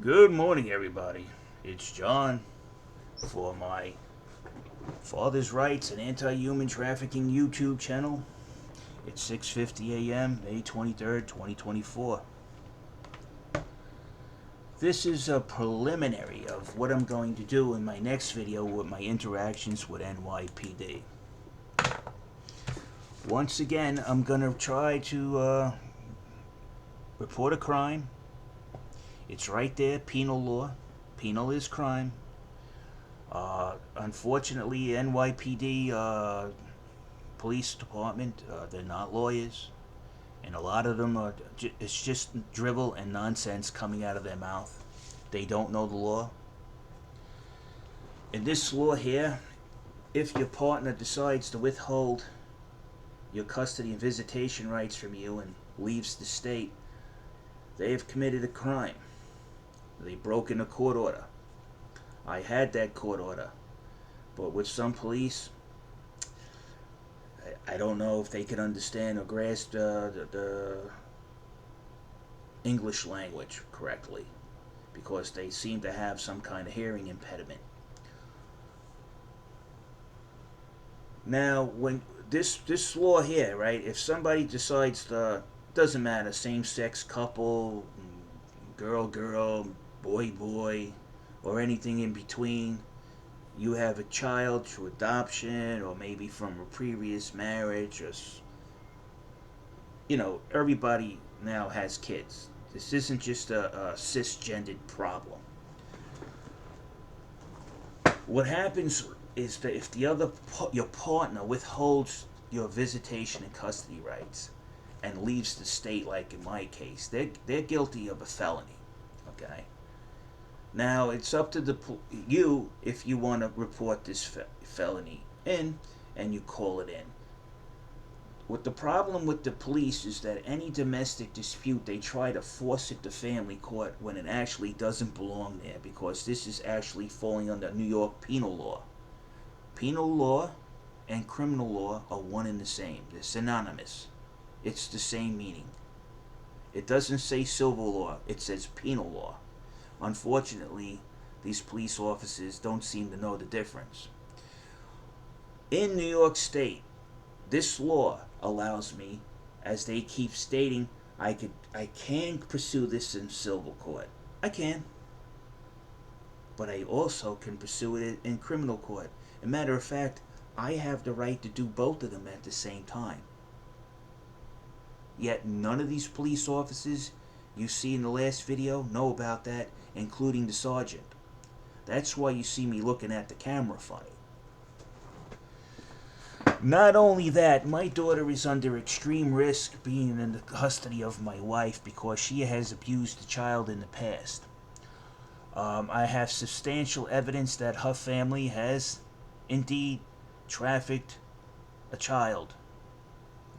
Good morning, everybody. It's John for my Father's Rights and Anti-Human Trafficking YouTube channel. It's 6:50 a.m., May 23rd, 2024. This is a preliminary of what I'm going to do in my next video with my interactions with NYPD. Once again, I'm going to try to report a crime. It's right there, penal law. Penal is crime. Unfortunately, NYPD police department, they're not lawyers, and a lot of them are. It's just drivel and nonsense coming out of their mouth. They don't know the law. In this law here, if your partner decides to withhold your custody and visitation rights from you and leaves the state, they have committed a crime. They've broken a court order. I had that court order, but with some police, I don't know if they can understand or grasp the English language correctly, because they seem to have some kind of hearing impediment. Now, when this law here, right? If somebody decides to, doesn't matter, same-sex couple, girl, girl, boy, boy, or anything in between, you have a child through adoption or maybe from a previous marriage, or everybody now has kids. This isn't just a cisgendered problem. What happens is that if your partner withholds your visitation and custody rights and leaves the state, like in my case, they're guilty of a felony. Okay. Now it's up to you if you want to report this felony in, and you call it in. What the problem with the police is that any domestic dispute, they try to force it to family court when it actually doesn't belong there, because this is actually falling under New York penal law. Penal law and criminal law are one and the same. They're synonymous. It's the same meaning. It doesn't say civil law, it says penal law. Unfortunately, these police officers don't seem to know the difference. In New York State, this law allows me, as they keep stating, I can pursue this in civil court. I can. But I also can pursue it in criminal court. As a matter of fact, I have the right to do both of them at the same time. Yet none of these police officers you see in the last video know about that, including the sergeant. That's why you see me looking at the camera funny. Not only that, my daughter is under extreme risk being in the custody of my wife because she has abused a child in the past. I have substantial evidence that her family has indeed trafficked a child.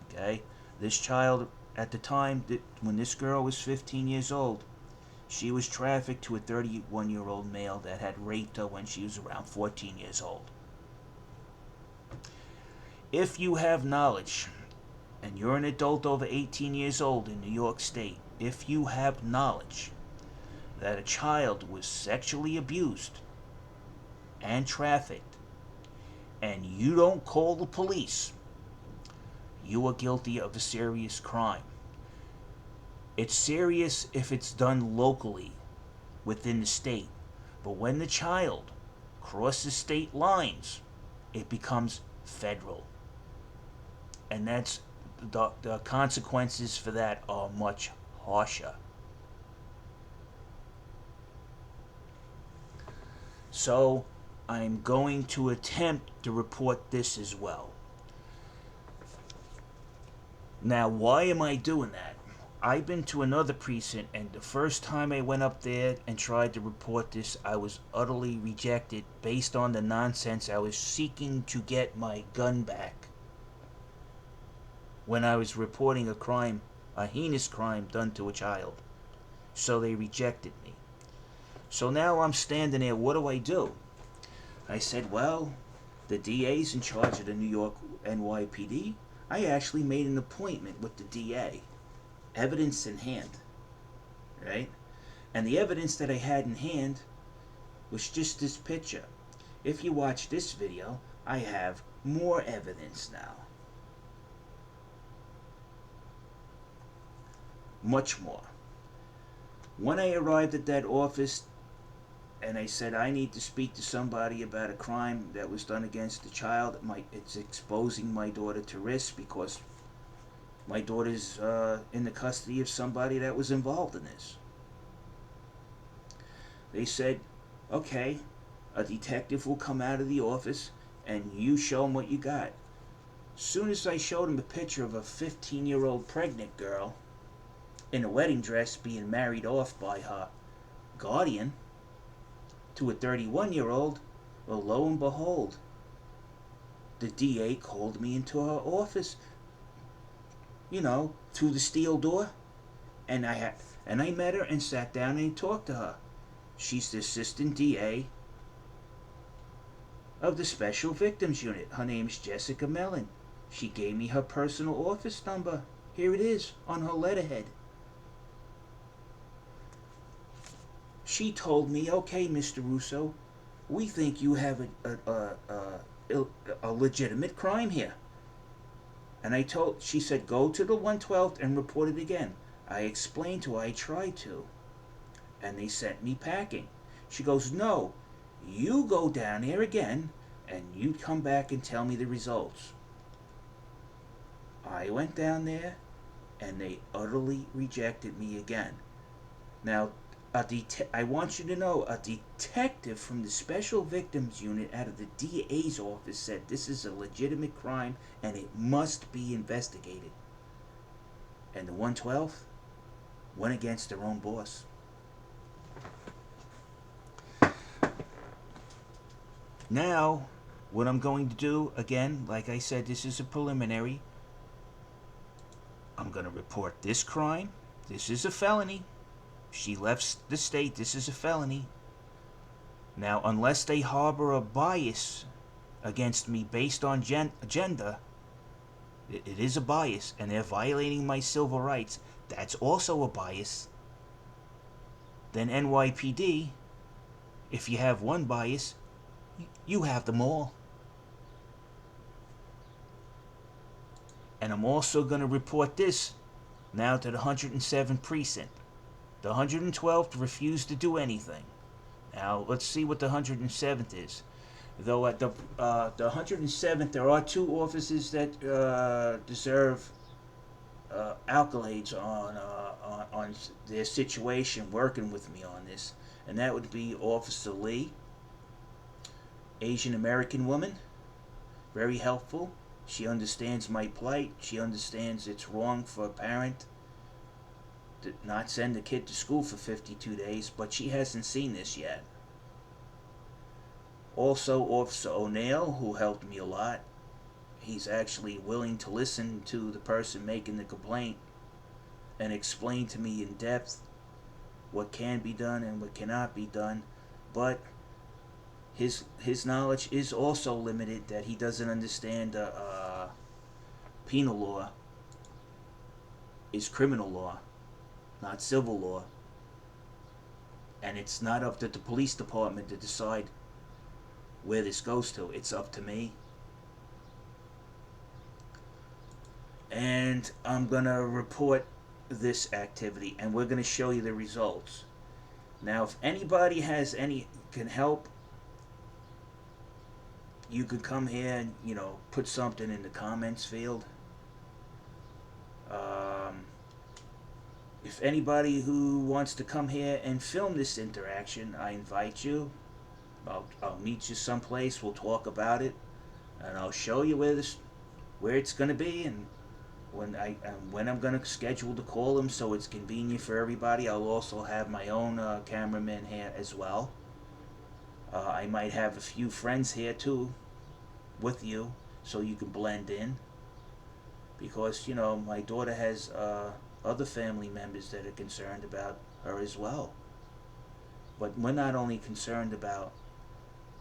Okay? This child, at the time when this girl was 15 years old, she was trafficked to a 31-year-old male that had raped her when she was around 14 years old. If you have knowledge, and you're an adult over 18 years old in New York State, if you have knowledge that a child was sexually abused and trafficked, and you don't call the police, you are guilty of a serious crime. It's serious if it's done locally within the state, but when the child crosses state lines, it becomes federal. And the consequences for that are much harsher. So I'm going to attempt to report this as well. Now, why am I doing that? I've been to another precinct, and the first time I went up there and tried to report this, I was utterly rejected based on the nonsense. I was seeking to get my gun back when I was reporting a crime, a heinous crime done to a child. So they rejected me. So now I'm standing there, what do? I said, well, the DA's in charge of the New York NYPD. I actually made an appointment with the DA. Evidence in hand. Right? And the evidence that I had in hand was just this picture. If you watch this video, I have more evidence now. Much more. When I arrived at that office and I said I need to speak to somebody about a crime that was done against a child, it's exposing my daughter to risk because my daughter's in the custody of somebody that was involved in this. They said, okay, a detective will come out of the office and you show him what you got. Soon as I showed him a picture of a 15-year-old pregnant girl in a wedding dress being married off by her guardian to a 31-year-old, well, lo and behold, the DA called me into her office, through the steel door, and I met her and sat down and talked to her. She's the assistant DA of the Special Victims Unit. Her name's Jessica Mellon. She gave me her personal office number. Here it is on her letterhead. She told me, okay, Mr. Russo, we think you have a legitimate crime here. And she said, go to the 112th and report it again. I explained to her I tried to. And they sent me packing. She goes, no, you go down there again and you come back and tell me the results. I went down there and they utterly rejected me again. Now, I want you to know, a detective from the Special Victims Unit out of the DA's office said this is a legitimate crime and it must be investigated. And the 112th went against their own boss. Now, what I'm going to do, again, like I said, this is a preliminary. I'm going to report this crime. This is a felony. She left the state. This is a felony. Now, unless they harbor a bias against me based on gender, it is a bias, and they're violating my civil rights. That's also a bias. Then NYPD, if you have one bias, you have them all. And I'm also going to report this now to the 107th precinct. The 112th refused to do anything. Now, let's see what the 107th is. Though at the 107th, there are two officers that deserve accolades on their situation working with me on this. And that would be Officer Lee, Asian American woman, very helpful. She understands my plight. She understands it's wrong for a parent to not send a kid to school for 52 days, but she hasn't seen this yet. Also, Officer O'Neill, who helped me a lot. He's actually willing to listen to the person making the complaint and explain to me in depth what can be done and what cannot be done, but his knowledge is also limited, that he doesn't understand penal law is criminal law, not civil law. And it's not up to the police department to decide where this goes to. It's up to me. And I'm going to report this activity, and we're going to show you the results. Now, if anybody can help, you could come here and, put something in the comments field. If anybody who wants to come here and film this interaction, I invite you. I'll meet you someplace. We'll talk about it, and I'll show you where it's going to be, and when I'm going to schedule to call them so it's convenient for everybody. I'll also have my own cameraman here as well. I might have a few friends here too with you so you can blend in, because my daughter has other family members that are concerned about her as well. But we're not only concerned about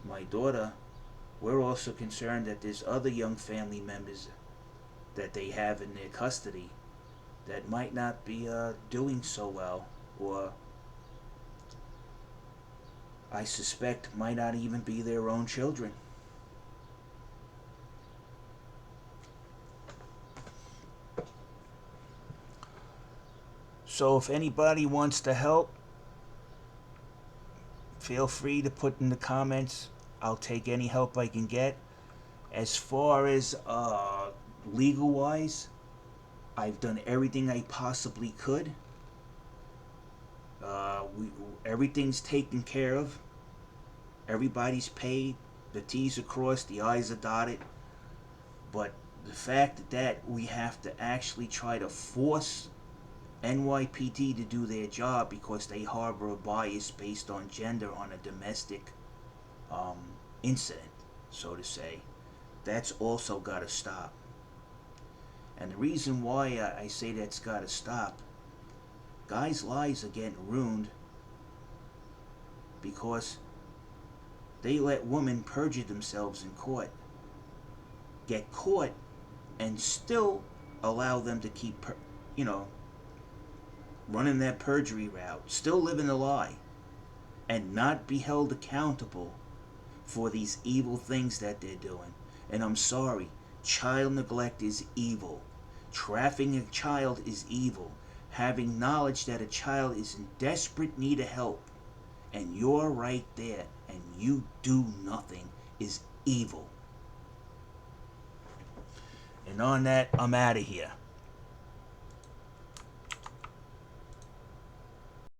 my daughter, we're also concerned that there's other young family members that they have in their custody that might not be doing so well, or I suspect might not even be their own children. So if anybody wants to help, feel free to put in the comments. I'll take any help I can get. As far as legal wise, I've done everything I possibly could. Everything's taken care of. Everybody's paid. The T's are crossed, the I's are dotted. But the fact that we have to actually try to force NYPD to do their job because they harbor a bias based on gender on a domestic um, incident, so to say, that's also got to stop. And the reason why I say that's got to stop, guys' lives are getting ruined because they let women perjure themselves in court, get caught, and still allow them to keep, you know, running that perjury route, still living a lie, and not be held accountable for these evil things that they're doing. And I'm sorry, child neglect is evil. Trafficking a child is evil. Having knowledge that a child is in desperate need of help and you're right there and you do nothing is evil. And on that, I'm out of here.